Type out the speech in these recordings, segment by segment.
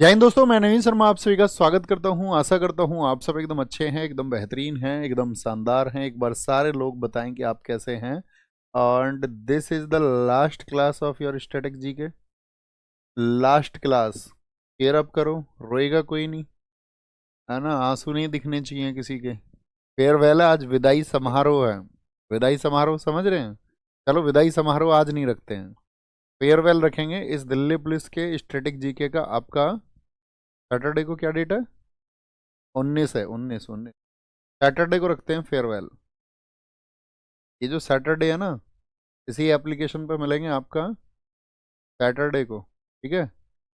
जय हिंद दोस्तों, मैं नवीन शर्मा आप सभी का स्वागत करता हूं। आशा करता हूं आप सब एकदम अच्छे हैं, एकदम बेहतरीन हैं, एकदम शानदार हैं। एक बार सारे लोग बताएं कि आप कैसे हैं। And this is the last class of your static G K. Last class. Care up करो। रोएगा कोई नहीं, है ना। आंसू नहीं दिखने चाहिए किसी के। फेयरवेल है आज, विदाई समारोह है। विदाई समारोह समझ रहे हैं। चलो विदाई समारोह आज नहीं रखते हैं, फेयरवेल रखेंगे। इस दिल्ली पुलिस के स्टैटिक जीके का आपका सैटरडे को क्या डेट है? 19 है, 19 सैटरडे को रखते हैं फेयरवेल। ये जो सैटरडे है ना, इसी एप्लीकेशन पे मिलेंगे आपका सैटरडे को। ठीक है।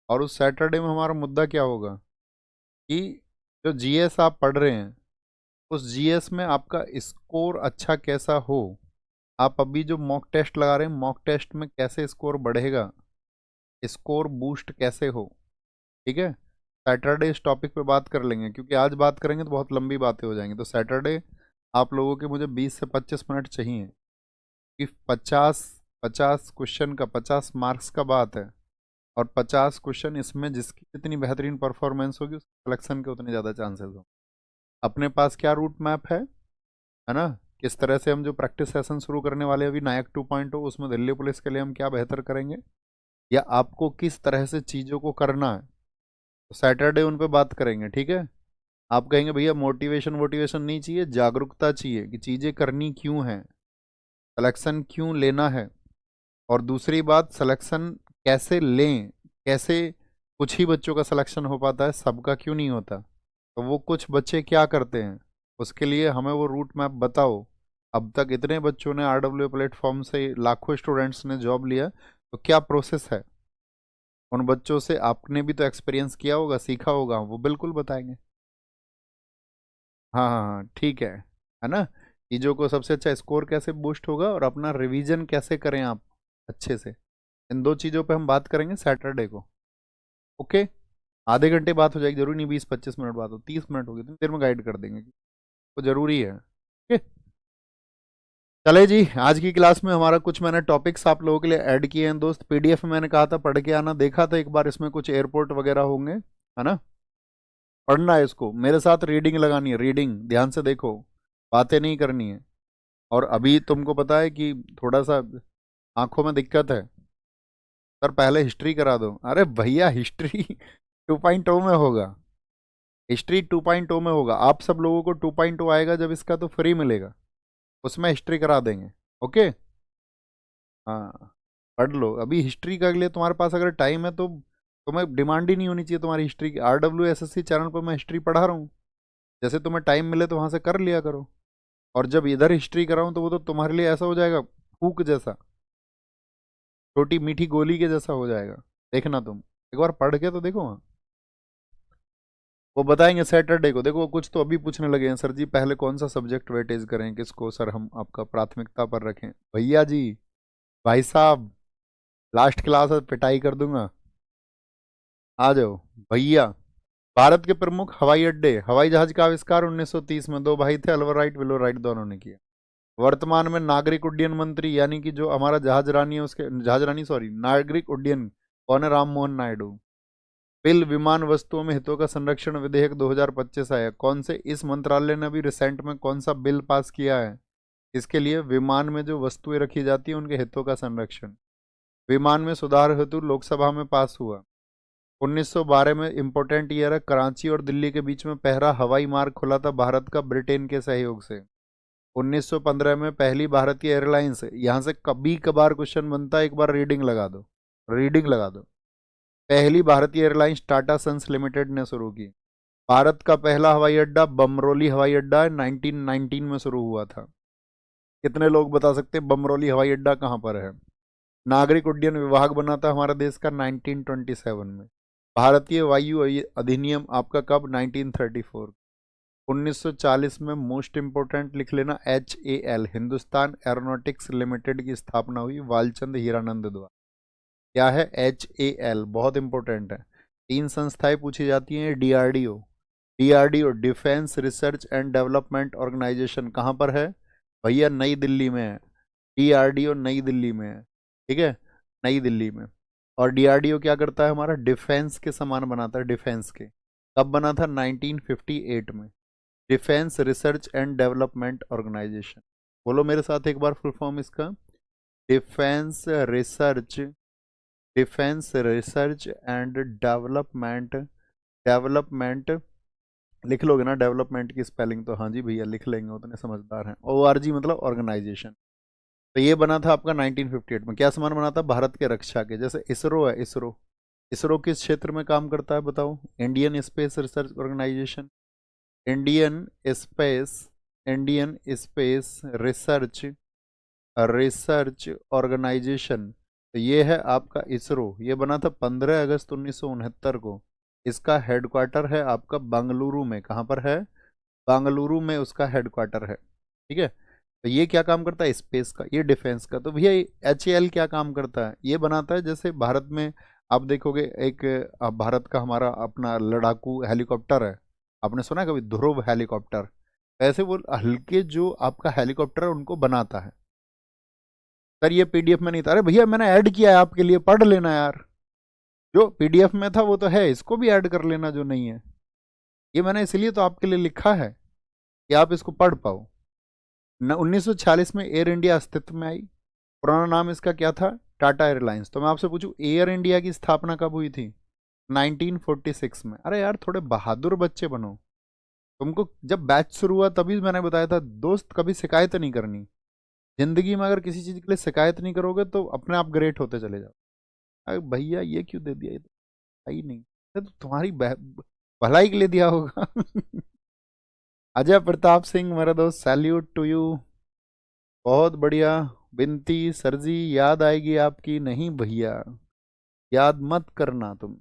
और उस सैटरडे में हमारा मुद्दा क्या होगा कि जो जीएस आप पढ़ रहे हैं, उस जीएस में आपका स्कोर अच्छा कैसा हो। आप अभी जो मॉक टेस्ट लगा रहे हैं, मॉक टेस्ट में कैसे स्कोर बढ़ेगा, स्कोर बूस्ट कैसे हो। ठीक है। सैटरडे इस टॉपिक पे बात कर लेंगे, क्योंकि आज बात करेंगे तो बहुत लंबी बातें हो जाएंगी। तो सैटरडे आप लोगों के मुझे 20 से 25 मिनट चाहिए, कि 50 क्वेश्चन का 50 मार्क्स का बात है। और 50 क्वेश्चन इसमें जिसकी जितनी बेहतरीन परफॉर्मेंस होगी उस सिलेक्शन के उतने ज़्यादा चांसेस हो। अपने पास क्या रूट मैप है ना। किस तरह से हम जो प्रैक्टिस सेशन शुरू करने वाले हैं अभी नायक 2.0, उसमें दिल्ली पुलिस के लिए हम क्या बेहतर करेंगे, या आपको किस तरह से चीज़ों को करना है, तो सैटरडे उन पे बात करेंगे। ठीक है। आप कहेंगे भैया मोटिवेशन वोटिवेशन नहीं चाहिए, जागरूकता चाहिए कि चीज़ें करनी क्यों हैं, सिलेक्शन क्यों लेना है। और दूसरी बात, सिलेक्शन कैसे लें, कैसे। कुछ ही बच्चों का सिलेक्शन हो पाता है, सबका क्यों नहीं होता। तो वो कुछ बच्चे क्या करते हैं, उसके लिए हमें वो रूट मैप बताओ। अब तक इतने बच्चों ने आरडब्ल्यू प्लेटफॉर्म से, लाखों स्टूडेंट्स ने जॉब लिया, तो क्या प्रोसेस है। उन बच्चों से आपने भी तो एक्सपीरियंस किया होगा, सीखा होगा, वो बिल्कुल बताएंगे। हाँ हाँ हाँ, ठीक है ना। चीज़ों को सबसे अच्छा स्कोर कैसे बूस्ट होगा और अपना रिवीजन कैसे करें आप अच्छे से। इन दो चीज़ों पे हम बात करेंगे सैटरडे को। ओके। आधे घंटे बात हो जाएगी, जरूरी नहीं 20-25 मिनट बात हो, 30 मिनट होगी, इतनी देर में गाइड कर देंगे, तो जरूरी है। ओके। चले जी, आज की क्लास में हमारा कुछ मैंने टॉपिक्स आप लोगों के लिए ऐड किए हैं दोस्त। पीडीएफ में मैंने कहा था पढ़ के आना, देखा था एक बार, इसमें कुछ एयरपोर्ट वगैरह होंगे, है ना। पढ़ना है इसको, मेरे साथ रीडिंग लगानी है, रीडिंग ध्यान से देखो, बातें नहीं करनी है। और अभी तुमको पता है कि थोड़ा सा आंखों में दिक्कत है, सर पहले हिस्ट्री करा दो। अरे भैया हिस्ट्री 2.0 में होगा। हिस्ट्री 2.0 में होगा। आप सब लोगों को 2.0 आएगा जब इसका, तो फ्री मिलेगा, उसमें हिस्ट्री करा देंगे। ओके। हाँ, पढ़ लो अभी हिस्ट्री का। अगले तुम्हारे पास अगर टाइम है तो तुम्हें डिमांड ही नहीं होनी चाहिए तुम्हारी हिस्ट्री की। RWSSC चैनल पर मैं हिस्ट्री पढ़ा रहा हूँ, जैसे तुम्हें टाइम मिले तो वहां से कर लिया करो। और जब इधर हिस्ट्री कराऊं तो वो तो तुम्हारे लिए ऐसा हो जाएगा, फूक जैसा, छोटी मीठी गोली के जैसा हो जाएगा। देखना तुम एक बार पढ़ के तो देखो। हाँ, वो बताएंगे सैटरडे को। देखो कुछ तो अभी पूछने लगे हैं, सर जी पहले कौन सा सब्जेक्ट वेटेज करें, किसको सर हम आपका प्राथमिकता पर रखें। भैया जी, भाई साहब, लास्ट क्लास है, पिटाई कर दूंगा। आ जाओ भैया। भारत के प्रमुख हवाई अड्डे, हवाई जहाज का आविष्कार 1930 में दो भाई थे, अल्वर राइट विलो राइट, दोनों ने किया। वर्तमान में नागरिक उड्डयन मंत्री, यानी कि जो हमारा जहाज रानी है, उसके जहाज रानी सॉरी नागरिक उड्डयन कौन है? राम मोहन नायडू। बिल विमान वस्तुओं में हितों का संरक्षण विधेयक 2025 आया, कौन से, इस मंत्रालय ने अभी रिसेंट में कौन सा बिल पास किया है इसके लिए? विमान में जो वस्तुएं रखी जाती हैं उनके हितों का संरक्षण, विमान में सुधार हेतु लोकसभा में पास हुआ। 1912 में इंपॉर्टेंट ईयर है, कराची और दिल्ली के बीच में पहला हवाई मार्ग खुला था भारत का ब्रिटेन के सहयोग से। 1915 में पहली भारतीय एयरलाइंस, यहाँ से कभी कभार क्वेश्चन बनता है, एक बार रीडिंग लगा दो, रीडिंग लगा दो। पहली भारतीय एयरलाइंस टाटा सन्स लिमिटेड ने शुरू की। भारत का पहला हवाई अड्डा बमरोली हवाई अड्डा 1919 में शुरू हुआ था। कितने लोग बता सकते हैं बमरोली हवाई अड्डा कहाँ पर है? नागरिक उड्डयन विभाग बना था हमारा देश का 1927 में। भारतीय वायु अधिनियम आपका कब? 1934। 1940 में मोस्ट इंपोर्टेंट लिख लेना, HAL हिंदुस्तान एरोनॉटिक्स लिमिटेड की स्थापना हुई वालचंद हीरानंद द्वारा। क्या है? HAL, बहुत इंपॉर्टेंट है। तीन संस्थाएं पूछी जाती हैं। DRDO, DRDO defence research and development organisation कहाँ पर है भैया? नई दिल्ली में है। DRDO नई दिल्ली में है। ठीक है, नई दिल्ली में। और डीआरडीओ क्या करता है हमारा, डिफेंस के सामान बनाता है, डिफेंस के। कब बना था, 1958 में। Defence research and development organisation. बोलो मेरे साथ एक बार फुल फॉर्म इसका, defence research, defence research and development, development, लिख लोगे ना डेवलपमेंट की स्पेलिंग तो, हाँ जी भैया लिख लेंगे, उतने समझदार हैं। ORG मतलब ऑर्गेनाइजेशन। तो ये बना था आपका 1958 में। क्या सामान बना था, भारत के रक्षा के। जैसे इसरो है, इसरो, इसरो किस क्षेत्र में काम करता है बताओ, Indian space research organisation, Indian space, Indian space research, research organisation. तो ये है आपका इसरो। ये बना था 15 अगस्त 1969 को। इसका हेडक्वार्टर है आपका बेंगलुरु में। कहाँ पर है, बेंगलुरु में उसका हेडक्वार्टर है। ठीक है। तो ये क्या काम करता है, स्पेस का, ये डिफेंस का। तो भैया HAL क्या काम करता है, ये बनाता है, जैसे भारत में आप देखोगे एक भारत का हमारा अपना लड़ाकू हेलीकॉप्टर है, आपने सुना है कभी, ध्रुव हेलीकॉप्टर। ऐसे वो हल्के जो आपका हेलीकॉप्टर है उनको बनाता है। सर ये PDF में नहीं था, अरे भैया मैंने ऐड किया है आपके लिए, पढ़ लेना यार। जो PDF में था वो तो है, इसको भी ऐड कर लेना जो नहीं है। ये मैंने इसलिए तो आपके लिए लिखा है कि आप इसको पढ़ पाओ। 1946 में एयर इंडिया अस्तित्व में आई। पुराना नाम इसका क्या था, टाटा एयरलाइंस। तो मैं आपसे पूछूं एयर इंडिया की स्थापना कब हुई थी, 1946 में। अरे यार थोड़े बहादुर बच्चे बनो। तुमको जब बैच शुरू हुआ तभी मैंने बताया था दोस्त, कभी शिकायत नहीं करनी जिंदगी में। अगर किसी चीज के लिए शिकायत नहीं करोगे तो अपने आप ग्रेट होते चले जाओ। अरे भैया ये क्यों दे दिया, ये तो ही नहीं, ये तो तुम्हारी भलाई के लिए दिया होगा। अजय प्रताप सिंह मेरा दोस्त, सैल्यूट टू यू, बहुत बढ़िया। बिनती सर जी याद आएगी आपकी, नहीं भैया याद मत करना तुम,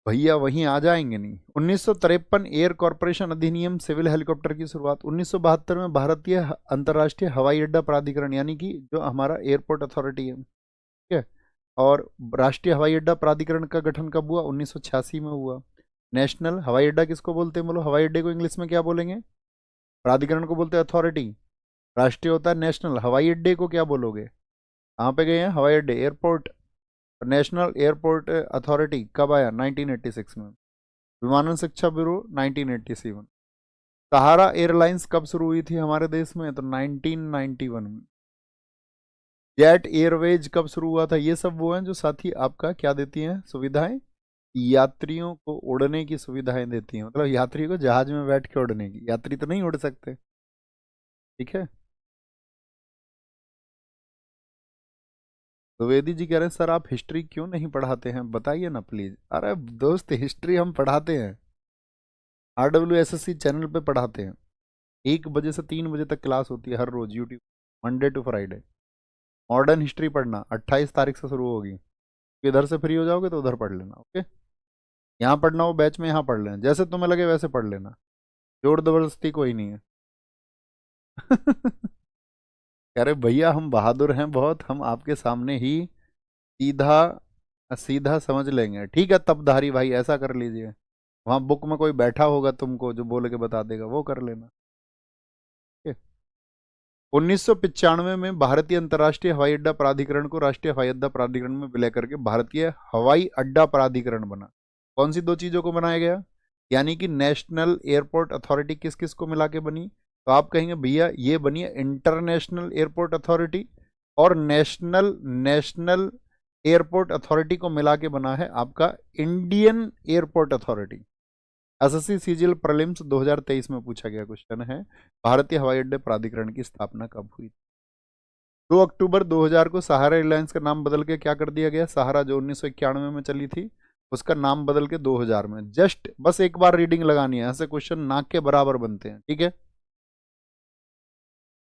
भैया वहीं आ जाएंगे नहीं। 1953 एयर कॉरपोरेशन अधिनियम, सिविल हेलीकॉप्टर की शुरुआत। 1972 में भारतीय अंतर्राष्ट्रीय हवाई अड्डा प्राधिकरण, यानी कि जो हमारा एयरपोर्ट अथॉरिटी है, ठीक है। और राष्ट्रीय हवाई अड्डा प्राधिकरण का गठन कब हुआ, 1986 में हुआ। नेशनल हवाई अड्डा किसको बोलते हैं, बोलो हवाई अड्डे को इंग्लिश में क्या बोलेंगे, प्राधिकरण को बोलते हैं अथॉरिटी। राष्ट्रीय होता है नेशनल, हवाई अड्डे को क्या बोलोगे, कहाँ पे गए हैं हवाई अड्डे, एयरपोर्ट। नेशनल एयरपोर्ट अथॉरिटी कब आया, 1986 में। विमानन शिक्षा ब्यूरो 1987। सहारा एयरलाइंस कब शुरू हुई थी हमारे देश में, तो 1991 में। जेट एयरवेज कब शुरू हुआ था। ये सब वो हैं जो साथी आपका क्या देती हैं सुविधाएं, यात्रियों को उड़ने की सुविधाएं देती हैं, मतलब यात्रियों को जहाज में बैठ के उड़ने की। यात्री तो नहीं उड़ सकते, ठीक है। द्विवेदी जी कह रहे हैं सर आप हिस्ट्री क्यों नहीं पढ़ाते हैं, बताइए ना प्लीज। अरे दोस्त हिस्ट्री हम पढ़ाते हैं, RWSSC चैनल पे पढ़ाते हैं। 1 बजे से 3 बजे तक क्लास होती है हर रोज YouTube, Monday to Friday. Modern history पढ़ना 28 तारीख से शुरू होगी। इधर से फ्री हो जाओगे तो उधर पढ़ लेना, ओके। यहाँ पढ़ना हो बैच में यहाँ पढ़ लेना, जैसे तुम्हें लगे वैसे पढ़ लेना, जोर जबरदस्ती कोई नहीं है। कह रहे भैया हम बहादुर हैं बहुत, हम आपके सामने ही सीधा सीधा समझ लेंगे। ठीक है तपधारी भाई, ऐसा कर लीजिए। वहां बुक में कोई बैठा होगा तुमको जो बोल के बता देगा, वो कर लेना। 1995 में भारतीय अंतर्राष्ट्रीय हवाई अड्डा प्राधिकरण को राष्ट्रीय हवाई अड्डा प्राधिकरण में विलय करके भारतीय हवाई अड्डा प्राधिकरण बना। कौन सी दो चीजों को बनाया गया, यानी कि नेशनल एयरपोर्ट अथॉरिटी किस किस को मिला के बनी, तो आप कहेंगे भैया ये बनी है इंटरनेशनल एयरपोर्ट अथॉरिटी, और नेशनल नेशनल एयरपोर्ट अथॉरिटी को मिला के बना है आपका Indian airport authority. SSC CGL prelims 2023 में पूछा गया क्वेश्चन है, भारतीय हवाई अड्डे प्राधिकरण की स्थापना कब हुई। 2 अक्टूबर 2000 को सहारा एयरलाइंस का नाम बदल के क्या कर दिया गया, सहारा जो 1991 में चली थी उसका नाम बदल के 2000 में। जस्ट बस एक बार रीडिंग लगानी है, ऐसे क्वेश्चन नाक के बराबर बनते हैं, ठीक है।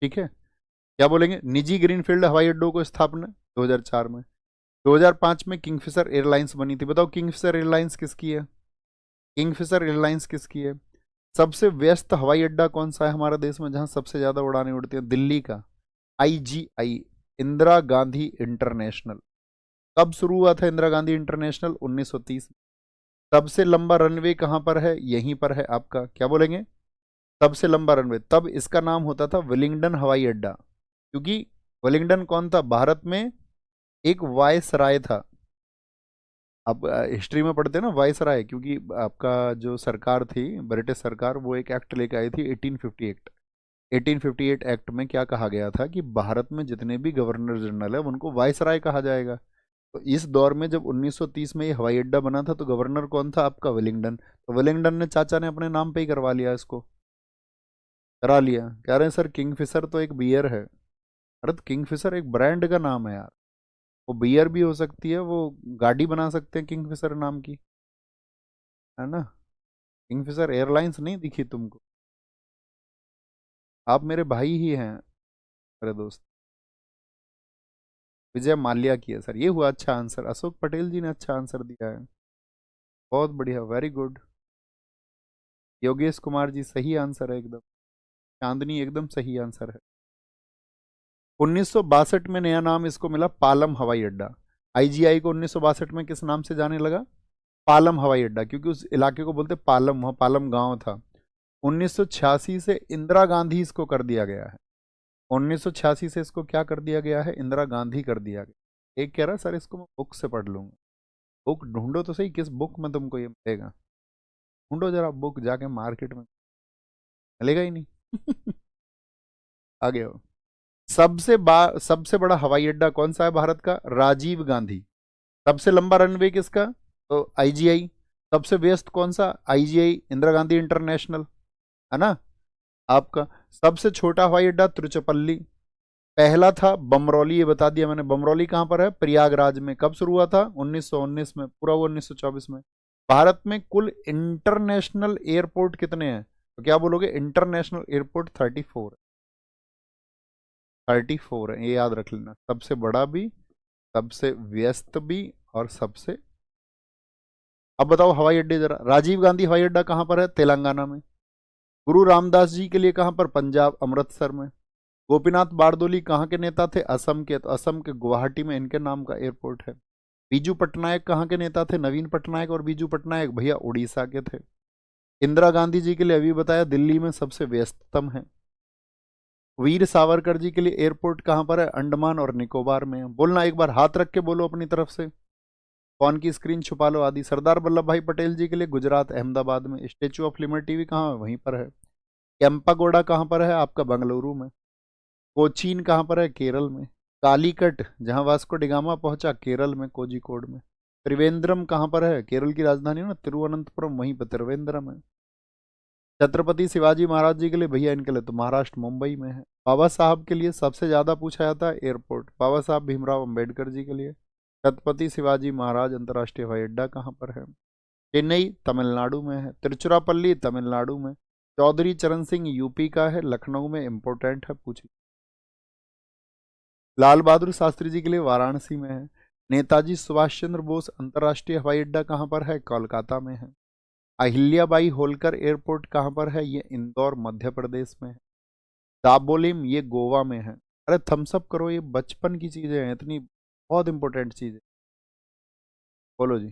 ठीक है, क्या बोलेंगे, निजी ग्रीनफील्ड हवाई अड्डों को स्थापना 2004 में। 2005 में किंगफिशर एयरलाइंस बनी थी। बताओ किंगफिशर एयरलाइंस किसकी है, किंगफिशर एयरलाइंस किसकी है। सबसे व्यस्त हवाई अड्डा कौन सा है हमारे देश में, जहां सबसे ज्यादा उड़ानें उड़ती हैं, दिल्ली का IGI, इंदिरा गांधी इंटरनेशनल। कब शुरू हुआ था इंदिरा गांधी इंटरनेशनल, 1930 में। सबसे लंबा रनवे कहां पर है, यहीं पर है आपका, क्या बोलेंगे, सबसे लंबा रनवे। तब इसका नाम होता था वेलिंगटन हवाई अड्डा, क्योंकि वेलिंगटन कौन था भारत में, एक वायसराय था। आप हिस्ट्री में पढ़ते हैं ना वायसराय, क्योंकि आपका जो सरकार थी ब्रिटिश सरकार, वो एक एक्ट लेके आई थी 1858। 1858 एक्ट में क्या कहा गया था कि भारत में जितने भी गवर्नर जनरल है उनको वायसराय कहा जाएगा। तो इस दौर में जब 1930 में ये हवाई अड्डा बना था तो गवर्नर कौन था आपका? वेलिंगटन। तो वेलिंगटन ने चाचा ने अपने नाम पे ही करवा लिया इसको, करा लिया। कह रहे हैं सर किंगफिशर तो एक बियर है। अरे तो किंगफिशर एक ब्रांड का नाम है यार, वो बियर भी हो सकती है, वो गाड़ी बना सकते हैं किंगफिशर नाम की, है ना। किंगफिशर एयरलाइंस नहीं दिखी तुमको? आप मेरे भाई ही हैं मेरे दोस्त। विजय माल्या की है सर, ये हुआ अच्छा आंसर। अशोक पटेल जी ने अच्छा आंसर दिया है, बहुत बढ़िया, वेरी गुड। योगेश कुमार जी सही आंसर है एकदम। चांदनी एकदम सही आंसर है। 1962 में नया नाम इसको मिला पालम हवाई अड्डा। आईजीआई को 1962 में किस नाम से जाने लगा? पालम हवाई अड्डा, क्योंकि उस इलाके को बोलते पालम, वहाँ पालम गांव था। 1986 से इंदिरा गांधी इसको कर दिया गया है। 1986 से इसको क्या कर दिया गया है? इंदिरा गांधी कर दिया गया। एक कह रहा सर इसको मैं बुक से पढ़ लूंगा। बुक ढूंढो तो सही, किस बुक में तुमको ये मिलेगा। ढूंढो जरा बुक जाके मार्केट में, मिलेगा ही नहीं। आगे हो। सबसे बड़ा हवाई अड्डा कौन सा है भारत का? राजीव गांधी। सबसे लंबा रनवे किसका? तो आईजीआई। सबसे व्यस्त कौन सा? आईजीआई, इंदिरा गांधी इंटरनेशनल, है ना आपका। सबसे छोटा हवाई अड्डा तिरुचिरापल्ली। पहला था बमरौली, ये बता दिया मैंने। बमरौली कहाँ पर है? प्रयागराज में। कब शुरू हुआ था? 1919 में, पूरा हुआ 1924 में। भारत में कुल इंटरनेशनल एयरपोर्ट कितने हैं? तो क्या बोलोगे? International airport 34। 34 है, ये याद रख लेना। सबसे बड़ा भी, सबसे व्यस्त भी, और सबसे। अब बताओ हवाई अड्डे जरा। राजीव गांधी हवाई अड्डा कहाँ पर है? तेलंगाना में। गुरु रामदास जी के लिए कहाँ पर? पंजाब, अमृतसर में। गोपीनाथ बारदोली कहाँ के नेता थे? असम के। तो असम के गुवाहाटी में इनके नाम का एयरपोर्ट है। बीजू पटनायक कहाँ के नेता थे? नवीन पटनायक और बीजू पटनायक भैया उड़ीसा के थे। इंदिरा गांधी जी के लिए अभी बताया दिल्ली में सबसे व्यस्ततम है। वीर सावरकर जी के लिए एयरपोर्ट कहाँ पर है? अंडमान और निकोबार में है। बोलना एक बार, हाथ रख के बोलो अपनी तरफ से। फोन की स्क्रीन छुपा लो आदि। सरदार वल्लभ भाई पटेल जी के लिए गुजरात, अहमदाबाद में। स्टेचू ऑफ लिबर्टी भी कहाँ है? वहीं पर है। कैंपागोडा कहाँ पर है? आपका बेंगलुरु में। कोचीन कहाँ पर है? केरल में। कालीकट जहाँ वास्को डिगामा पहुंचा, केरल में, कोझिकोड में। त्रिवेंद्रम कहाँ पर है? केरल की राजधानी है ना तिरुवनंतपुरम, वहीं पर त्रिवेंद्रम है। छत्रपति शिवाजी महाराज जी के लिए भैया, इनके लिए तो महाराष्ट्र मुंबई में है। बाबा साहब के लिए सबसे ज्यादा पूछा जाता है एयरपोर्ट, बाबा साहब भीमराव अंबेडकर जी के लिए। छत्रपति शिवाजी महाराज अंतर्राष्ट्रीय हवाई अड्डा कहाँ पर है? चेन्नई, तमिलनाडु में है। तिरुचिरापल्ली, तमिलनाडु में। चौधरी चरण सिंह यूपी का है, लखनऊ में। इंपोर्टेंट है, पूछिए। लाल बहादुर शास्त्री जी के लिए वाराणसी में है। नेताजी सुभाष चंद्र बोस अंतर्राष्ट्रीय हवाई अड्डा कहाँ पर है? कोलकाता में है। अहिल्याबाई होलकर एयरपोर्ट कहाँ पर है? ये इंदौर, मध्य प्रदेश में है। दाबोलिम, ये गोवा में है। अरे थम्सअप करो, ये बचपन की चीजें हैं इतनी, बहुत इंपॉर्टेंट चीजें। बोलो जी।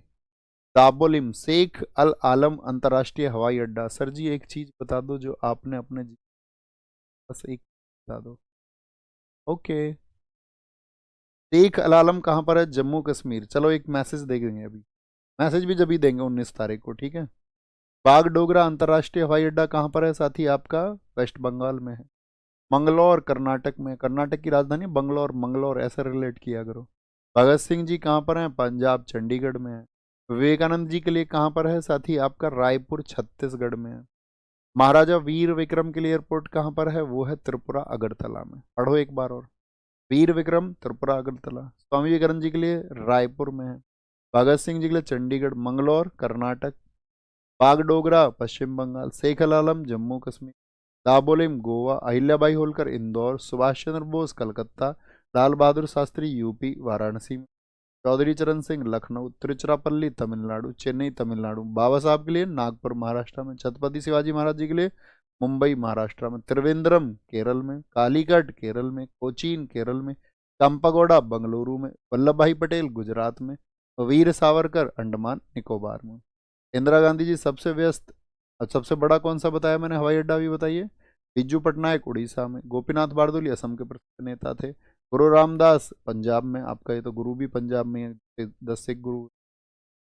दाबोलिम, शेख अल आलम अंतर्राष्ट्रीय हवाई अड्डा। सर जी एक चीज बता दो जो आपने अपने बस एक बता दो। ओके। शेख अल आलम कहाँ पर है? जम्मू कश्मीर। चलो एक मैसेज दे देंगे अभी, मैसेज भी जब ही देंगे 19 तारीख को, ठीक है। बागडोगरा अंतर्राष्ट्रीय हवाई अड्डा कहाँ पर है साथी? आपका वेस्ट बंगाल में है। मंगलौर कर्नाटक में। कर्नाटक की राजधानी बंगलौर, मंगलौर ऐसे रिलेट किया करो। भगत सिंह जी कहाँ पर हैं? पंजाब, चंडीगढ़ में है। विवेकानंद जी के लिए कहाँ पर है साथी? आपका रायपुर, छत्तीसगढ़ में है। महाराजा वीर विक्रम के लिए एयरपोर्ट कहाँ पर है? वो है त्रिपुरा, अगरतला में। पढ़ो एक बार और। वीर विक्रम, त्रिपुरा, अगरतला। स्वामी विवेकानंद जी के लिए रायपुर में है। भगत सिंह जी के लिए चंडीगढ़, मंगलौर कर्नाटक। बागडोगरा पश्चिम बंगाल। शेख अल आलम जम्मू कश्मीर। दाबोलिम गोवा। अहिल्याबाई होलकर इंदौर। सुभाष चंद्र बोस कलकत्ता। लाल बहादुर शास्त्री यूपी, वाराणसी में। चौधरी चरण सिंह लखनऊ। तिरुचिरापल्ली तमिलनाडु। चेन्नई तमिलनाडु। बाबा साहब के लिए नागपुर महाराष्ट्र में। छत्रपति शिवाजी महाराज जी के लिए मुंबई महाराष्ट्र में। त्रिवेंद्रम केरल में। कालीकट केरल में। कोचीन केरल में। कांपागोड़ा बेंगलुरु में। वल्लभ भाई पटेल गुजरात में। वीर सावरकर अंडमान निकोबार में। इंदिरा गांधी जी सबसे व्यस्त और सबसे बड़ा कौन सा बताया मैंने हवाई अड्डा भी बताइए? बिज्जू पटनायक उड़ीसा में। गोपीनाथ बारदोली असम के प्रसिद्ध नेता थे। गुरु रामदास पंजाब में, आपका ये तो गुरु भी पंजाब में है, 10 सिख गुरु।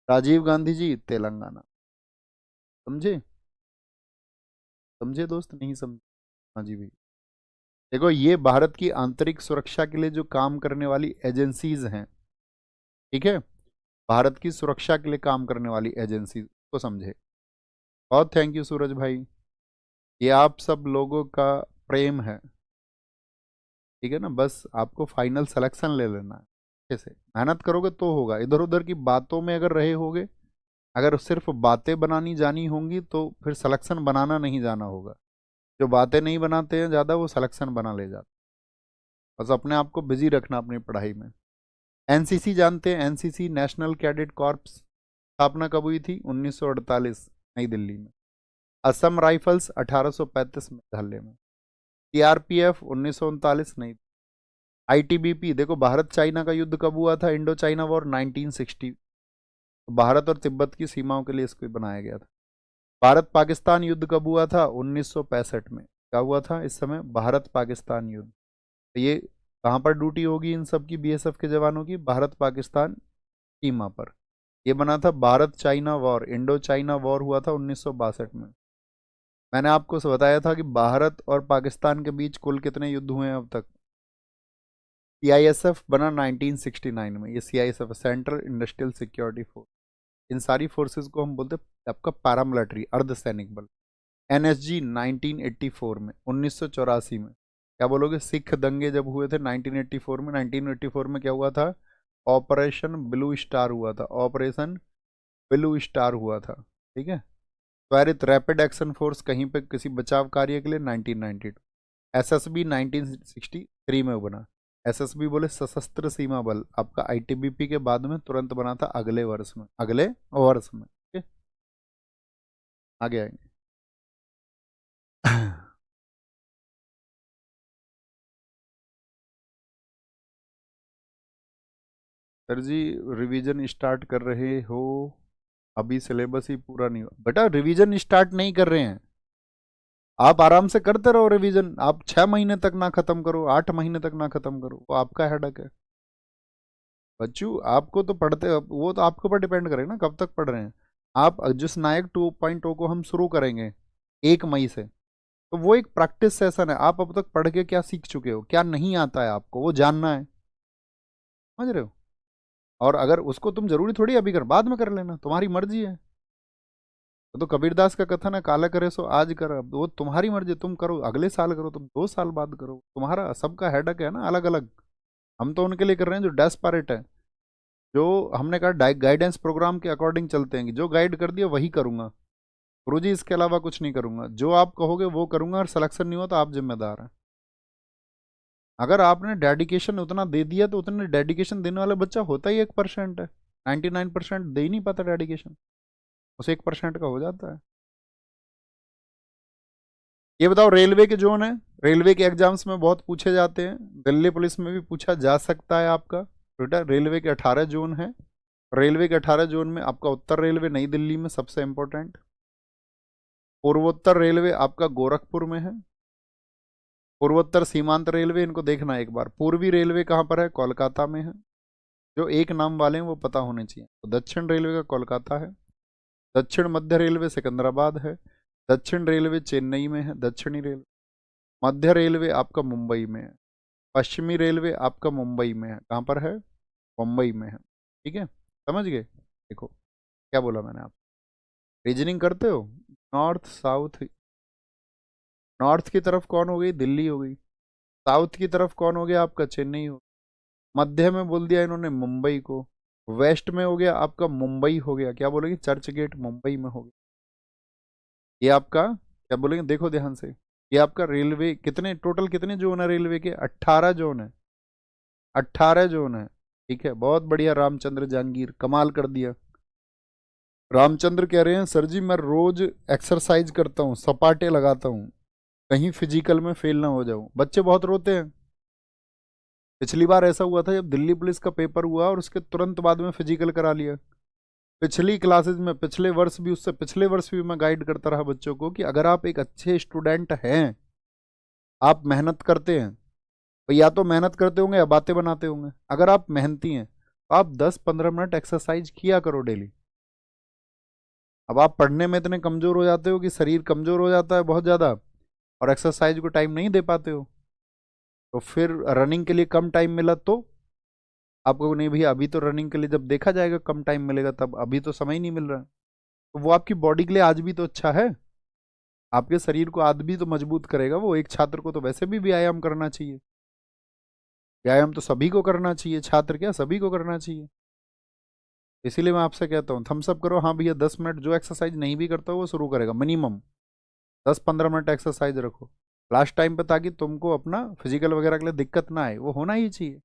राजीव गांधी जी तेलंगाना। समझे? समझे दोस्त, नहीं समझे? हाँ जी भाई। देखो ये भारत की आंतरिक सुरक्षा के लिए जो काम करने वाली एजेंसीज हैं, ठीक है, भारत की सुरक्षा के लिए काम करने वाली एजेंसी को समझे। बहुत थैंक यू सूरज भाई, ये आप सब लोगों का प्रेम है, ठीक है ना। बस आपको फाइनल सिलेक्शन ले लेना है, अच्छे से मेहनत करोगे तो होगा। इधर उधर की बातों में अगर रहे होगे, अगर सिर्फ बातें बनानी जानी होंगी तो फिर सिलेक्शन बनाना नहीं जाना होगा। जो बातें नहीं बनाते हैं ज़्यादा वो सिलेक्शन बना ले जाते। बस अपने आप को बिजी रखना अपनी पढ़ाई में। एनसीसी जानते हैं? एनसीसी नेशनल कैडेट कॉर्प्स, स्थापना कब हुई थी? 1948 नई दिल्ली में। असम राइफल्स 1835 मेघालय में। सीआरपीएफ 1939 नई। आईटीबीपी, देखो भारत चाइना का युद्ध कब हुआ था? Indo China war 1960। भारत और तिब्बत की सीमाओं के लिए इसको बनाया गया था। भारत पाकिस्तान युद्ध कब हुआ था? 1965 में। क्या हुआ था इस समय? भारत पाकिस्तान युद्ध। ये कहाँ पर ड्यूटी होगी इन सब की, बीएसएफ के जवानों की? भारत पाकिस्तान सीमा पर। ये बना था Bharat China war, Indo China war हुआ था 1962 में। मैंने आपको बताया था कि भारत और पाकिस्तान के बीच कुल कितने युद्ध हुए हैं अब तक? सीआईएसएफ बना 1969 में। ये CISF central industrial security force. इन सारी फोर्सेस को हम बोलते हैं आपका पैरामिलिट्री, अर्धसैनिक बल। एनएसजी 1984 में, 1984 में। क्या बोलोगे? सिख दंगे जब हुए थे 1984 में, 1984 में क्या हुआ था? ऑपरेशन ब्लू स्टार हुआ था, ऑपरेशन ब्लू स्टार हुआ था, ठीक है। त्वरित रैपिड एक्शन फोर्स कहीं पे किसी बचाव कार्य के लिए 1992। एसएसबी 1963 में बना। एसएसबी बोले सशस्त्र सीमा बल, आपका आईटीबीपी के बाद में तुरंत बना था अगले वर्ष में, अगले वर्ष में, ठीक है। आगे आएंगे। सर जी रिवीजन स्टार्ट कर रहे हो? अभी सिलेबस ही पूरा नहीं हुआ बेटा, रिवीजन स्टार्ट नहीं कर रहे हैं। आप आराम से करते रहो रिवीजन। आप 6 महीने तक ना खत्म करो, 8 महीने तक ना खत्म करो, वो आपका हेडक है। बच्चू आपको तो पढ़ते, वो तो आपके ऊपर डिपेंड करेगा ना कब तक पढ़ रहे हैं आप। जिस नायक 2.0 को हम शुरू करेंगे 1 मई से, तो वो एक प्रैक्टिस सेशन है। आप अब तक पढ़ के क्या सीख चुके हो, क्या नहीं आता है आपको, वो जानना है, समझ रहे हो। और अगर उसको तुम जरूरी थोड़ी अभी कर, बाद में कर लेना, तुम्हारी मर्जी है। तो कबीरदास का कथन है, काला करे सो आज कर। अब वो तुम्हारी मर्जी, तुम करो अगले साल करो, तुम 2 साल बाद करो, तुम्हारा सबका हेडक है ना अलग अलग। हम तो उनके लिए कर रहे हैं जो डेस्परेट है, जो हमने कहा गाइडेंस प्रोग्राम के अकॉर्डिंग चलते हैं कि जो गाइड कर दिया वही करूंगा गुरुजी, इसके अलावा कुछ नहीं करूंगा। जो आप कहोगे वो करूंगा, और सिलेक्शन नहीं हुआ तो आप जिम्मेदार हैं। अगर आपने डेडिकेशन उतना दे दिया तो उतने डेडिकेशन देने वाला बच्चा होता ही 1% है। 99% दे ही नहीं पाता डेडिकेशन, उसे 1% का हो जाता है। ये बताओ, रेलवे के जोन है, रेलवे के एग्जाम्स में बहुत पूछे जाते हैं, दिल्ली पुलिस में भी पूछा जा सकता है आपका बेटा। रेलवे के 18 जोन है। रेलवे के 18 जोन में आपका उत्तर रेलवे नई दिल्ली में सबसे इंपॉर्टेंट। पूर्वोत्तर रेलवे आपका गोरखपुर में है। पूर्वोत्तर सीमांत रेलवे, इनको देखना एक बार। पूर्वी रेलवे कहाँ पर है? कोलकाता में है। जो एक नाम वाले हैं वो पता होने चाहिए। तो दक्षिण रेलवे का कोलकाता है। दक्षिण मध्य रेलवे सिकंदराबाद है। दक्षिण रेलवे चेन्नई में है, दक्षिणी रेलवे। मध्य रेलवे आपका मुंबई में है। पश्चिमी रेलवे आपका मुंबई में है। कहाँ पर है? मुंबई में है, ठीक है। समझ गए? देखो क्या बोला मैंने, आप रीजनिंग करते हो। नॉर्थ साउथ, नॉर्थ की तरफ कौन हो गई? दिल्ली हो गई। साउथ की तरफ कौन हो गया आपका? चेन्नई हो। मध्य में बोल दिया इन्होंने मुंबई को। वेस्ट में हो गया आपका मुंबई हो गया, क्या बोलेंगे? चर्च गेट मुंबई में हो गया। ये आपका क्या बोलेंगे, देखो ध्यान से। ये आपका रेलवे कितने टोटल कितने जोन है रेलवे के? 18 जोन है। 18 जोन है, ठीक है। बहुत बढ़िया रामचंद्र जहांगीर, कमाल कर दिया। रामचंद्र कह रहे हैं सर जी मैं रोज एक्सरसाइज करता हूँ, सपाटे लगाता हूँ, कहीं फिजिकल में फेल ना हो जाऊं। बच्चे बहुत रोते हैं। पिछली बार ऐसा हुआ था जब दिल्ली पुलिस का पेपर हुआ और उसके तुरंत बाद में फिजिकल करा लिया। पिछली क्लासेस में, पिछले वर्ष भी, उससे पिछले वर्ष भी मैं गाइड करता रहा बच्चों को कि अगर आप एक अच्छे स्टूडेंट हैं, आप मेहनत करते हैं, तो या तो मेहनत करते होंगे या बातें बनाते होंगे। अगर आप मेहनती हैं तो आप 10-15 मिनट एक्सरसाइज किया करो डेली। अब आप पढ़ने में इतने कमजोर हो जाते हो कि शरीर कमजोर हो जाता है बहुत ज़्यादा, और एक्सरसाइज को टाइम नहीं दे पाते हो, तो फिर रनिंग के लिए कम टाइम मिला तो आपको नहीं भैया, अभी तो रनिंग के लिए जब देखा जाएगा कम टाइम मिलेगा, तब अभी तो समय ही नहीं मिल रहा है। तो वो आपकी बॉडी के लिए आज भी तो अच्छा है, आपके शरीर को आज भी तो मजबूत करेगा वो। एक छात्र को तो वैसे भी व्यायाम करना चाहिए, व्यायाम तो सभी को करना चाहिए, छात्र क्या सभी को करना चाहिए। इसीलिए मैं आपसे कहता हूँ थम्स अप करो, हाँ भैया 10 मिनट, जो एक्सरसाइज नहीं भी करता वो शुरू करेगा मिनिमम 10-15 मिनट एक्सरसाइज रखो लास्ट टाइम पे, ताकि तुमको अपना फिजिकल वगैरह के लिए दिक्कत ना आए, वो होना ही चाहिए।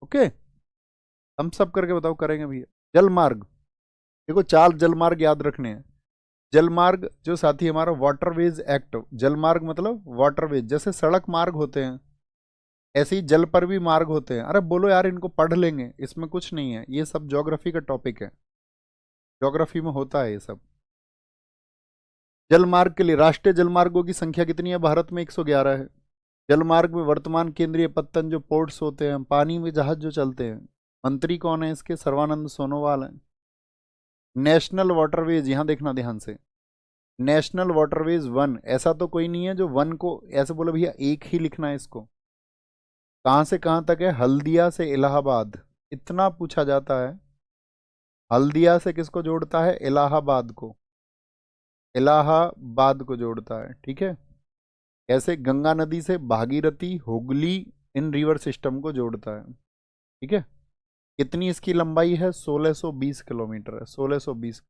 ओके, हम सब करके बताओ, करेंगे भैया। जल मार्ग, देखो 4 जल मार्ग याद रखने हैं। जल मार्ग जो साथी हमारा वाटरवेज एक्ट, जल मार्ग मतलब वाटरवेज, जैसे सड़क मार्ग होते हैं ऐसे ही जल पर भी मार्ग होते हैं। अरे बोलो यार, इनको पढ़ लेंगे, इसमें कुछ नहीं है, ये सब ज्योग्राफी का टॉपिक है, ज्योग्राफी में होता है ये सब। जल मार्ग के लिए राष्ट्रीय जल मार्गों की संख्या कितनी है? भारत में 111 है। जल मार्ग में वर्तमान केंद्रीय पत्तन जो पोर्ट्स होते हैं, पानी में जहाज जो चलते हैं, मंत्री कौन है इसके? सर्बानंद सोनोवाल है। नेशनल वाटरवेज, यहां देखना ध्यान से, नेशनल वाटरवेज वन, ऐसा तो कोई नहीं है जो वन को ऐसे बोले भैया एक ही लिखना है इसको। कहां से कहां तक है? हल्दिया से इलाहाबाद, इतना पूछा जाता है। हल्दिया से किसको जोड़ता है? इलाहाबाद को, इलाहाबाद को जोड़ता है, ठीक है। ऐसे गंगा नदी से भागीरथी, हुगली, इन रिवर सिस्टम को जोड़ता है, ठीक है। कितनी इसकी लंबाई है? 1620 किलोमीटर है, 1620।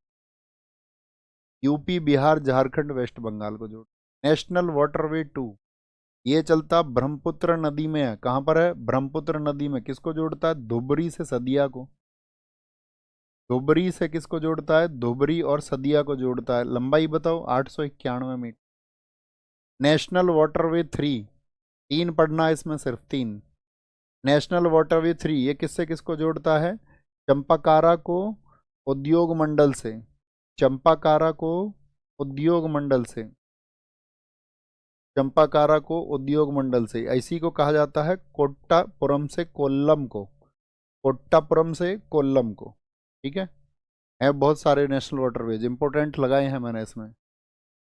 यूपी, बिहार, झारखंड, वेस्ट बंगाल को जोड़। नेशनल वाटरवे टू, ये चलता ब्रह्मपुत्र नदी में है। कहां पर है? ब्रह्मपुत्र नदी में। किसको जोड़ता है? धुबरी से सदिया को। धुबरी से किसको जोड़ता है? धुबरी और सदिया को जोड़ता है। लंबाई बताओ? 891 मीटर। नेशनल वाटरवे थ्री, तीन पढ़ना है इसमें, सिर्फ तीन। नेशनल वाटरवे थ्री, ये किससे किसको जोड़ता है? चंपाकारा को उद्योग मंडल से, चंपाकारा को उद्योग मंडल से, चंपाकारा को उद्योग मंडल से। इसी को कहा जाता है कोट्टापुरम से कोल्लम को, कोट्टापुरम से कोल्लम को, ठीक है बहुत सारे नेशनल वाटरवेज इंपोर्टेंट लगाए हैं मैंने इसमें।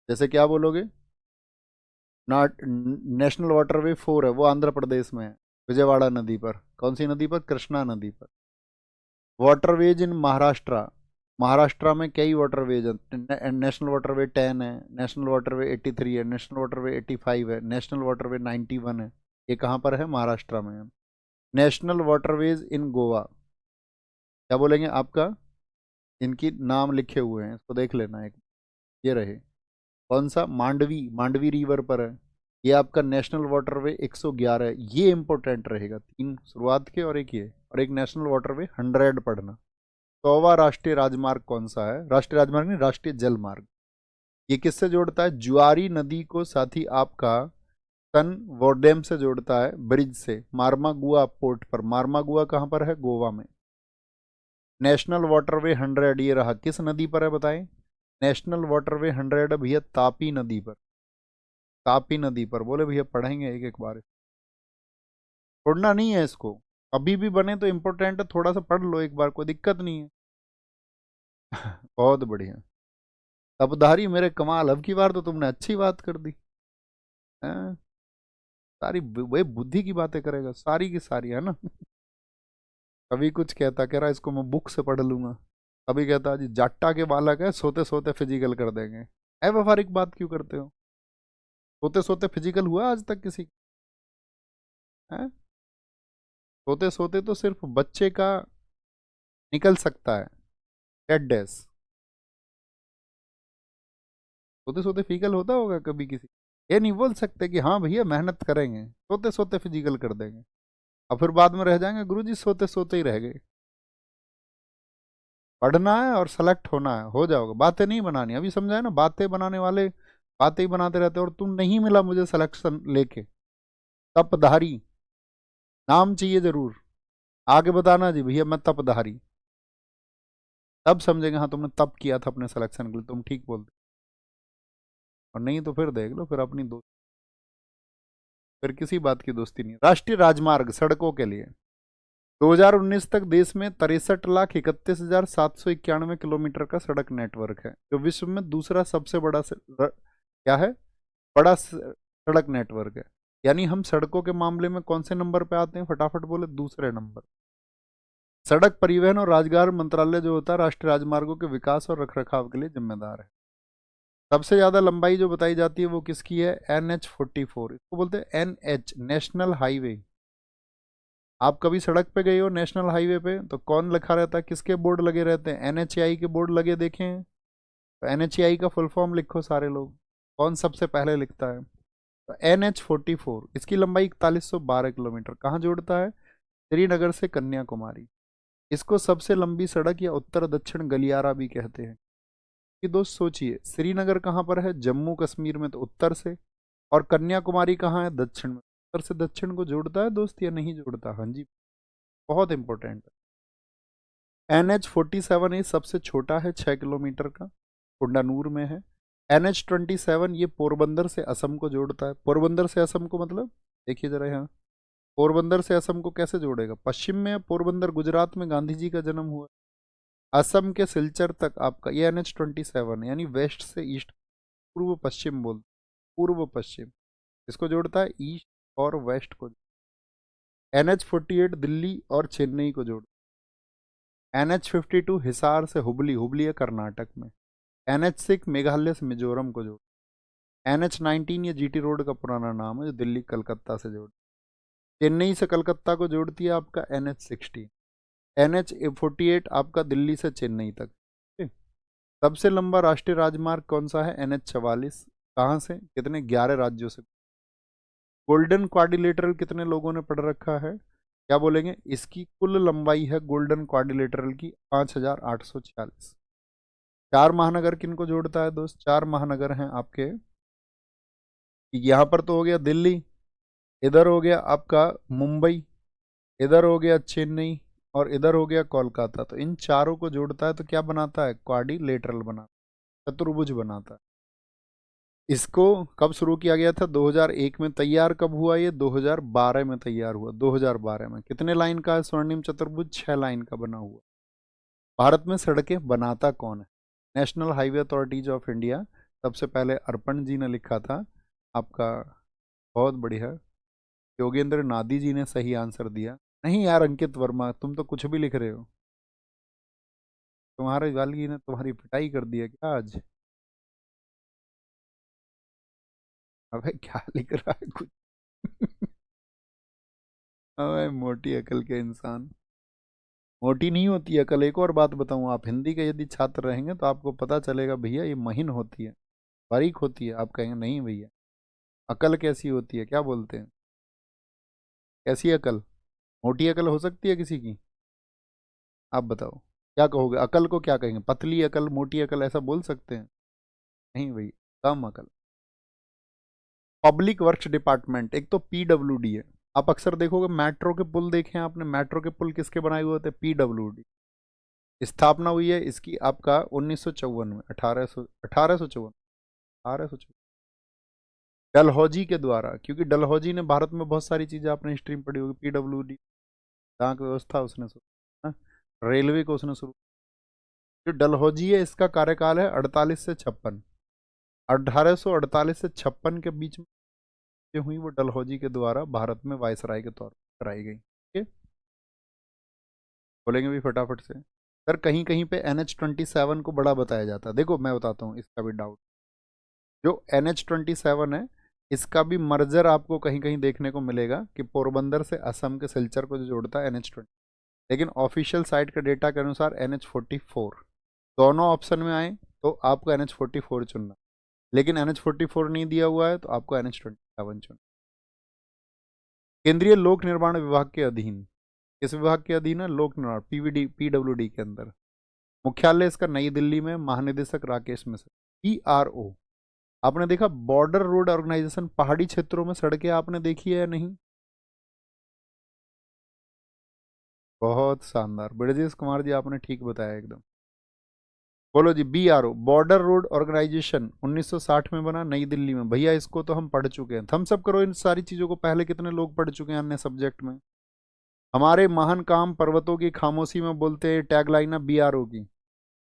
जैसे क्या बोलोगे? नेशनल वाटरवे 4 है, वो आंध्र प्रदेश में है, विजयवाड़ा नदी पर। कौन सी नदी पर? कृष्णा नदी पर। वाटरवेज इन महाराष्ट्र, महाराष्ट्र में कई वाटरवेज हैं। नेशनल वाटरवे 10 है, नेशनल वाटरवे 83 है, नेशनल वाटरवे 85 है, नेशनल वाटरवे 91 है। ये कहाँ पर है? महाराष्ट्र में है। नेशनल वाटरवेज इन गोवा, क्या बोलेंगे आपका? इनकी नाम लिखे हुए हैं, इसको देख लेना एक। ये रहे, कौन सा? मांडवी, मांडवी रिवर पर है। ये आपका नेशनल वाटरवे 111 है, ये इंपॉर्टेंट रहेगा। तीन शुरुआत के और एक ये, और एक नेशनल वाटरवे 100 पढ़ना। 100वां राष्ट्रीय राजमार्ग कौन सा है? राष्ट्रीय राजमार्ग नहीं, राष्ट्रीय जल मार्ग। ये किससे जोड़ता है? जुआरी नदी को साथी आपका सन वोडेम से जोड़ता है, ब्रिज से, मार्मागुआ पोर्ट पर। मार्मागुआ कहाँ पर है? गोवा में। नेशनल वाटरवे 100 ये रहा, किस नदी पर है बताएं? नेशनल वाटरवे 100 भैया तापी नदी पर, तापी नदी पर। बोले भैया पढ़ेंगे एक एक बार, छोड़ना नहीं है इसको। अभी भी बने तो इम्पोर्टेंट है, थोड़ा सा पढ़ लो एक बार, कोई दिक्कत नहीं है। बहुत बढ़िया तपधारी मेरे कमाल, अब की बार तो तुमने अच्छी बात कर दी। हैं? सारी वही बुद्धि की बातें करेगा, सारी की सारी, है ना। कभी कुछ कहता, कह रहा इसको मैं बुक से पढ़ लूंगा। कभी कहता जी जाट्टा के बालक है, सोते सोते फिजिकल कर देंगे। ऐ व्यावहारिक बात क्यों करते हो? सोते सोते फिजिकल हुआ आज तक किसी है? सोते सोते तो सिर्फ बच्चे का निकल सकता है, डेड डेस। सोते सोते फिजिकल होता होगा कभी किसी? ये नहीं बोल सकते कि हाँ भैया मेहनत करेंगे, सोते सोते फिजिकल कर देंगे, और फिर बाद में रह जाएंगे गुरुजी सोते सोते ही रह गए। पढ़ना है और सेलेक्ट होना है, हो जाओगे। बातें नहीं बनानी, अभी समझाए ना, बातें बनाने वाले बातें ही बनाते रहते, और तुम नहीं मिला मुझे सिलेक्शन लेके। तपधारी नाम चाहिए जरूर, आगे बताना जी भैया मैं तपधारी, तब समझेंगे हाँ तुमने तप किया था अपने सिलेक्शन के लिए, तुम ठीक बोलते। और नहीं तो फिर देख लो, फिर अपनी दोस्त फिर किसी बात की दोस्ती नहीं। राष्ट्रीय राजमार्ग सड़कों के लिए 2019 तक देश में 63,31,791 किलोमीटर का सड़क नेटवर्क है, जो विश्व में दूसरा सबसे बड़ा क्या है, बड़ा सड़क नेटवर्क है। यानी हम सड़कों के मामले में कौन से नंबर पे आते हैं, फटाफट बोले, दूसरे नंबर। सड़क परिवहन और राजमार्ग मंत्रालय जो होता है राष्ट्रीय राजमार्गों के विकास और रखरखाव के लिए जिम्मेदार है। सबसे ज्यादा लंबाई जो बताई जाती है वो किसकी है, NH44, इसको बोलते हैं NH, नेशनल हाईवे। आप कभी सड़क पे गए हो नेशनल हाईवे पे तो कौन लिखा रहता है, किसके बोर्ड लगे रहते हैं, NHAI के बोर्ड लगे देखे हैं। तो NHAI का फुल फॉर्म लिखो सारे लोग, कौन सबसे पहले लिखता है। तो NH44, इसकी लंबाई 4112 किलोमीटर, कहाँ जोड़ता है, श्रीनगर से कन्याकुमारी। इसको सबसे लंबी सड़क या उत्तर दक्षिण गलियारा भी कहते हैं। कि दोस्त सोचिए, श्रीनगर कहाँ पर है, जम्मू कश्मीर में, तो उत्तर से, और कन्याकुमारी कहाँ है, दक्षिण में। उत्तर से दक्षिण को जोड़ता है दोस्त या नहीं जोड़ता, हाँ जी, बहुत इंपॉर्टेंट है। NH47 सबसे छोटा है, 6 किलोमीटर का, कुंडानूर में है। NH27 ये पोरबंदर से असम को जोड़ता है। पोरबंदर से असम को मतलब देखिए जरा यहाँ, पोरबंदर से असम को कैसे जोड़ेगा, पश्चिम में पोरबंदर, गुजरात में गांधी जी का जन्म हुआ। असम के सिलचर तक आपका ये NH27, यानी वेस्ट से ईस्ट, पूर्व पश्चिम बोल, पूर्व पश्चिम, इसको जोड़ता है, ईस्ट और वेस्ट को। NH48 दिल्ली और चेन्नई को जोड़ता है। NH52 हिसार से हुबली, हुबली है कर्नाटक में। NH6 मेघालय से मिजोरम को जोड़ता है। NH19 ये GT रोड का पुराना नाम है, जो दिल्ली कलकत्ता से जोड़ता है। चेन्नई से कलकत्ता को जोड़ती है आपका NH16। NH48 आपका दिल्ली से चेन्नई तक। सबसे लंबा राष्ट्रीय राजमार्ग कौन सा है, NH44, कहाँ से, कितने, 11 राज्यों से। गोल्डन क्वाड्रिलेटरल कितने लोगों ने पढ़ रखा है, क्या बोलेंगे, इसकी कुल लंबाई है गोल्डन क्वाड्रिलेटरल की 5846। चार महानगर किनको जोड़ता है दोस्त, चार महानगर हैं आपके, यहाँ पर तो हो गया दिल्ली, इधर हो गया आपका मुंबई, इधर हो गया चेन्नई, और इधर हो गया कोलकाता। तो इन चारों को जोड़ता है तो क्या बनाता है, क्वाड्रिलेटरल बनाता है, चतुर्भुज बनाता है। इसको कब शुरू किया गया था, 2001 में। तैयार कब हुआ ये, 2012 में तैयार हुआ। 2012 में कितने लाइन का है स्वर्णिम चतुर्भुज, 6 लाइन का बना हुआ। भारत में सड़कें बनाता कौन है, national highway authorities of India, सबसे पहले अर्पण जी ने लिखा था आपका, बहुत बढ़िया। योगेंद्र नादी जी ने सही आंसर दिया। नहीं यार अंकित वर्मा, तुम तो कुछ भी लिख रहे हो, तुम्हारे वाली ने तुम्हारी पिटाई कर दिया क्या आज। अबे क्या लिख रहा है कुछ अबे मोटी अकल के इंसान, मोटी नहीं होती अकल। एक और बात बताऊं, आप हिंदी के यदि छात्र रहेंगे तो आपको पता चलेगा भैया ये महीन होती है, बारीक होती है। आप कहेंगे नहीं भैया, अकल कैसी होती है, क्या बोलते हैं, कैसी अकल, मोटी अकल हो सकती है किसी की, आप बताओ क्या कहोगे, अकल को क्या कहेंगे, पतली अकल, मोटी अकल, ऐसा बोल सकते हैं, नहीं भैया, कम अकल। पब्लिक वर्क्स डिपार्टमेंट, एक तो PWD है। आप अक्सर देखोगे मेट्रो के पुल देखे हैं आपने, मेट्रो के पुल किसके बनाए हुए थे, PWD। स्थापना हुई है इसकी आपका 1954 में, 1854 डलहौजी के द्वारा, क्योंकि डलहौजी ने भारत में बहुत सारी चीजें आपने हिस्ट्री में पढ़ी होगी। PWD डाक व्यवस्था उसने शुरू, हाँ, रेलवे को उसने शुरू। जो डलहौजी है इसका कार्यकाल है 48 से 56, 1848 से 56 के बीच में जो हुई वो डलहौजी के द्वारा भारत में वायसराय के तौर पर कराई गई। ठीक है, बोलेंगे भी फटाफट से। सर कहीं कहीं पे NH27 को बड़ा बताया जाता है, देखो मैं बताता हूँ इसका भी डाउट। जो NH27 है इसका भी मर्जर आपको कहीं कहीं देखने को मिलेगा कि पोरबंदर से असम के सिलचर को जो जोड़ता है NH20, लेकिन ऑफिशियल साइट के डेटा के अनुसार NH44। दोनों ऑप्शन में आए तो आपको NH44 चुनना, लेकिन NH44 नहीं दिया हुआ है तो आपको NH27 चुनना। केंद्रीय लोक निर्माण विभाग के अधीन, किस विभाग के अधीन है, लोक निर्माण, PWD के अंदर। मुख्यालय इसका नई दिल्ली में, महानिदेशक राकेश मिश्रा। PRO, आपने देखा बॉर्डर रोड ऑर्गेनाइजेशन, पहाड़ी क्षेत्रों में सड़कें आपने देखी है या नहीं, बहुत शानदार, ब्रजेश कुमार जी आपने ठीक बताया एकदम। बोलो जी। BRO बॉर्डर रोड ऑर्गेनाइजेशन 1960 में बना नई दिल्ली में। भैया इसको तो हम पढ़ चुके हैं, थम्स अप करो इन सारी चीजों को। पहले कितने लोग पढ़ चुके हैं अन्य सब्जेक्ट में। हमारे महान काम पर्वतों की खामोशी में बोलते हैं, टैगलाइन है BRO की।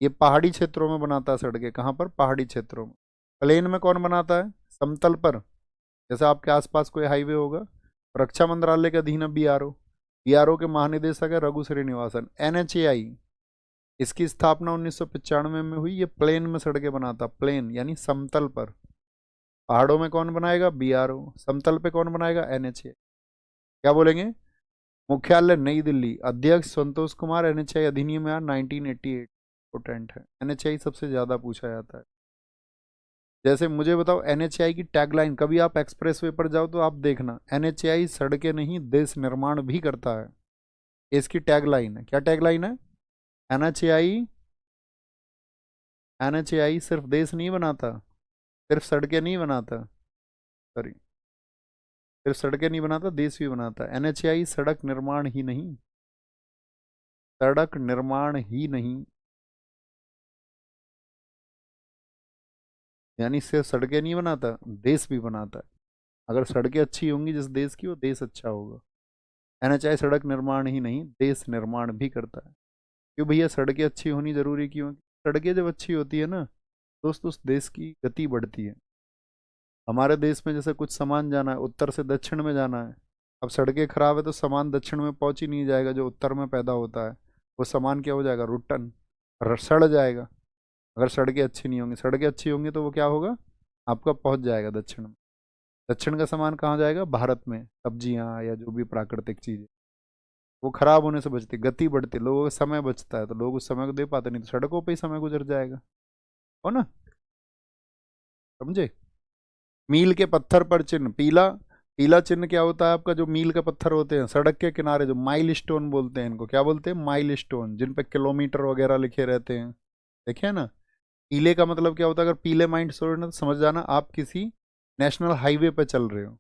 ये पहाड़ी क्षेत्रों में बनाता है सड़कें। कहाँ पर? पहाड़ी क्षेत्रों में। प्लेन में कौन बनाता है? समतल पर, जैसे आपके आसपास कोई हाईवे होगा। रक्षा मंत्रालय के अधीन है BRO। BRO के महानिदेशक है रघु श्रीनिवासन। NHAI, इसकी स्थापना 1995 में हुई। ये प्लेन में सड़कें बनाता, प्लेन यानी समतल पर। पहाड़ों में कौन बनाएगा? BRO। समतल पे कौन बनाएगा? NHAI। क्या बोलेंगे? मुख्यालय नई दिल्ली, अध्यक्ष संतोष कुमार। NHAI अधिनियम यार 1988 इंपोर्टेंट है। NHAI सबसे ज्यादा पूछा जाता है। जैसे मुझे बताओ NHAI की टैगलाइन, कभी आप एक्सप्रेसवे पर जाओ तो आप देखना, NHAI सड़कें नहीं देश निर्माण भी करता है। इसकी टैगलाइन है। क्या टैगलाइन है? NHAI, NHAI सिर्फ देश नहीं बनाता, सिर्फ सड़कें नहीं बनाता, सॉरी, सिर्फ सड़कें नहीं बनाता, देश भी बनाता। NHAI सड़क निर्माण ही नहीं, सड़क निर्माण ही नहीं, यानी सिर्फ सड़कें नहीं बनाता, देश भी बनाता है। अगर सड़कें अच्छी होंगी जिस देश की, वो देश अच्छा होगा। NHAI सड़क निर्माण ही नहीं, देश निर्माण भी करता है। क्यों भैया सड़कें अच्छी होनी जरूरी क्यों? सड़कें जब अच्छी होती है ना दोस्त, उस देश की गति बढ़ती है। हमारे देश में जैसे कुछ सामान जाना है, उत्तर से दक्षिण में जाना है। अब सड़कें खराब है तो सामान दक्षिण में पहुंच ही नहीं जाएगा, जो उत्तर में पैदा होता है वो सामान क्या हो जाएगा? रुटन, सड़ जाएगा। अगर सड़कें अच्छी नहीं होंगी, सड़कें अच्छी होंगी तो वो क्या होगा? आपका पहुंच जाएगा दक्षिण में। दक्षिण का सामान कहाँ जाएगा? भारत में। सब्जियाँ या जो भी प्राकृतिक चीज़ें, वो खराब होने से बचती, गति बढ़ती, लोगों का समय बचता है, तो लोग उस समय को दे पाते, नहीं तो सड़कों पे ही समय गुजर जाएगा। हो ना? समझे? मील के पत्थर पर चिन्ह, पीला, पीला चिन्ह क्या होता है आपका? जो मील के पत्थर होते हैं सड़क के किनारे, जो माइल स्टोन बोलते हैं इनको। क्या बोलते हैं? माइल स्टोन, जिन पे किलोमीटर वगैरह लिखे रहते हैं। देखे ना? पीले का मतलब क्या होता है? अगर पीले माइंड स्टोन है तो समझ जाना आप किसी नेशनल हाईवे पे चल रहे हो।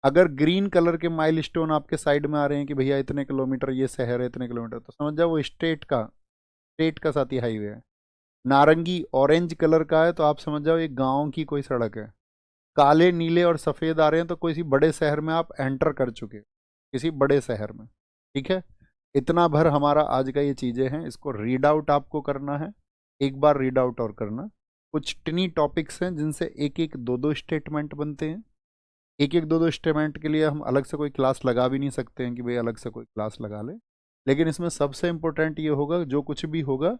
अगर ग्रीन कलर के माइल स्टोन आपके साइड में आ रहे हैं कि भैया इतने किलोमीटर ये शहर है, इतने किलोमीटर, तो समझ जाओ वो स्टेट का साथी हाईवे है। नारंगी ऑरेंज कलर का है तो आप समझ जाओ एक गांव की कोई सड़क है। काले नीले और सफ़ेद आ रहे हैं तो किसी बड़े शहर में आप एंटर कर चुके हो, किसी बड़े शहर में। ठीक है? इतना भर हमारा आज का ये चीज़ें हैं, इसको रीड आउट आपको करना है। एक बार रीड आउट और करना। कुछ टिनी टॉपिक्स हैं जिनसे एक एक दो दो स्टेटमेंट बनते हैं। एक एक दो दो स्टेटमेंट के लिए हम अलग से कोई क्लास लगा भी नहीं सकते हैं कि भाई अलग से कोई क्लास लगा ले। लेकिन इसमें सबसे इम्पोर्टेंट ये होगा, जो कुछ भी होगा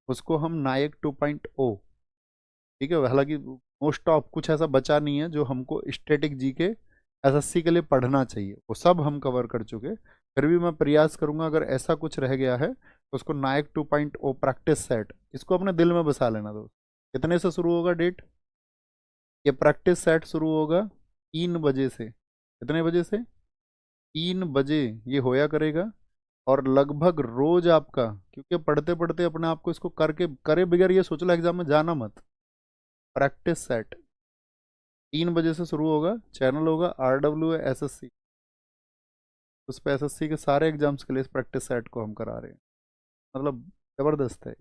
उसको हम नायक 2.0, ठीक है? हालांकि मोस्ट ऑफ कुछ ऐसा बचा नहीं है जो हमको स्टैटिक जीके SSC के लिए पढ़ना चाहिए, वो सब हम कवर कर चुके। फिर भी मैं प्रयास करूंगा अगर ऐसा कुछ रह गया है तो उसको नायक 2.0 प्रैक्टिस सेट, इसको अपने दिल में बसा लेना दोस्त। कितने से शुरू होगा डेट? ये प्रैक्टिस सेट शुरू होगा 3 बजे से। कितने बजे से? 3 बजे ये होया करेगा। और लगभग रोज आपका, क्योंकि पढ़ते पढ़ते अपने आप को इसको करके करे बगैर ये सोच लो एग्जाम में जाना मत। प्रैक्टिस सेट 3 बजे से शुरू होगा। चैनल होगा RWSSC, उस पर SSC के सारे एग्जाम्स के लिए इस प्रैक्टिस सेट को हम करा रहे हैं। मतलब ज़बरदस्त है।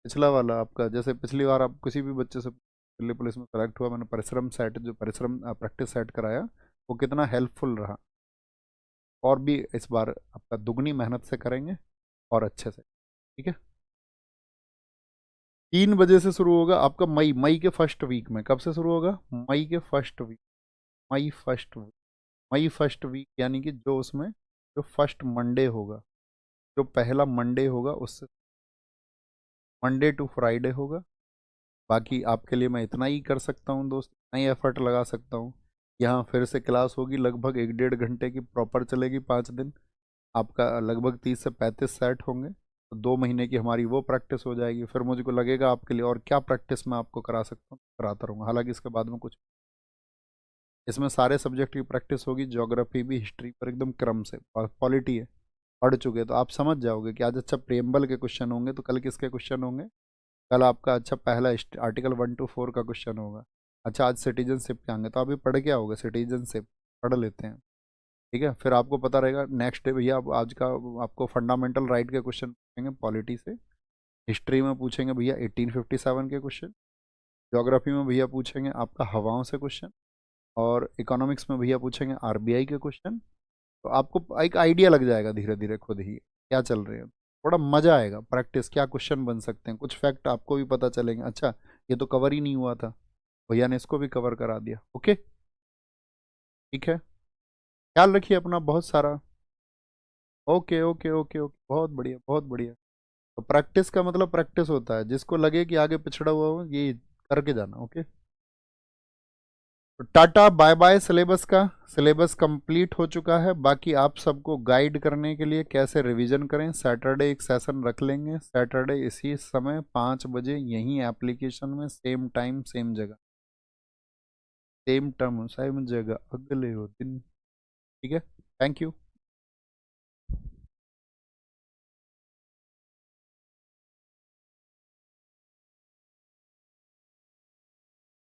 पिछला वाला आपका, जैसे पिछली बार आप किसी भी बच्चे से दिल्ली पुलिस में सेलेक्ट हुआ, मैंने परिश्रम सेट, जो परिश्रम प्रैक्टिस सेट कराया, वो कितना हेल्पफुल रहा। और भी इस बार आपका दुगनी मेहनत से करेंगे और अच्छे से। ठीक है? 3 बजे से शुरू होगा आपका। मई के फर्स्ट वीक में। कब से शुरू होगा? मई के फर्स्ट वीक। मई फर्स्ट वीक, मई फर्स्ट वीक यानी कि जो उसमें जो फर्स्ट मंडे होगा, जो पहला मंडे होगा उससे मंडे टू फ्राइडे होगा। बाकी आपके लिए मैं इतना ही कर सकता हूँ दोस्त, इतना ही एफर्ट लगा सकता हूँ। यहाँ फिर से क्लास होगी लगभग 1-1.5 घंटे की, प्रॉपर चलेगी 5 दिन। आपका लगभग 30 से 35 सेट होंगे, तो 2 महीने की हमारी वो प्रैक्टिस हो जाएगी। फिर मुझको लगेगा आपके लिए और क्या प्रैक्टिस मैं आपको करा सकता हूँ, कराता रहूँगा। हालांकि इसके बाद में कुछ, इसमें सारे सब्जेक्ट की प्रैक्टिस होगी, ज्योग्राफी भी, हिस्ट्री पर एकदम क्रम से। पॉलिटी है, पढ़ चुके तो आप समझ जाओगे कि आज अच्छा प्रेम्बल के क्वेश्चन होंगे तो कल किसके क्वेश्चन होंगे। कल आपका अच्छा पहला आर्टिकल 1 to 4 का क्वेश्चन होगा। अच्छा आज सिटीजनशिप के आएंगे तो अभी पढ़ क्या होगा? सिटीजनशिप पढ़ लेते हैं। ठीक है? फिर आपको पता रहेगा नेक्स्ट डे भैया आज का आपको फंडामेंटल राइट के क्वेश्चन पूछेंगे पॉलिटी से। हिस्ट्री में पूछेंगे भैया 1857 के क्वेश्चन, ज्योग्राफी में भैया पूछेंगे आपका हवाओं से क्वेश्चन, और इकोनॉमिक्स में भैया पूछेंगे आरबीआई के क्वेश्चन। तो आपको एक आइडिया लग जाएगा धीरे धीरे खुद ही क्या चल रहे हैं, थोड़ा मजा आएगा प्रैक्टिस, क्या क्वेश्चन बन सकते हैं, कुछ फैक्ट आपको भी पता चलेंगे, अच्छा ये तो कवर ही नहीं हुआ था, भैया ने इसको भी कवर करा दिया। ओके ठीक है, ख्याल रखिए अपना बहुत सारा। ओके ओके ओके ओके, बहुत बढ़िया बहुत बढ़िया। तो प्रैक्टिस का मतलब प्रैक्टिस होता है, जिसको लगे कि आगे पिछड़ा हुआ हो ये करके जाना। ओके, तो tata bye bye. Syllabus complete हो चुका है, बाकी आप सबको गाइड करने के लिए कैसे रिवीजन करें, सैटरडे एक सेशन रख लेंगे, सैटरडे इसी समय 5 बजे यहीं एप्लीकेशन में, सेम टाइम सेम जगह, सेम टर्म सेम जगह, अगले हो दिन। ठीक है, थैंक यू।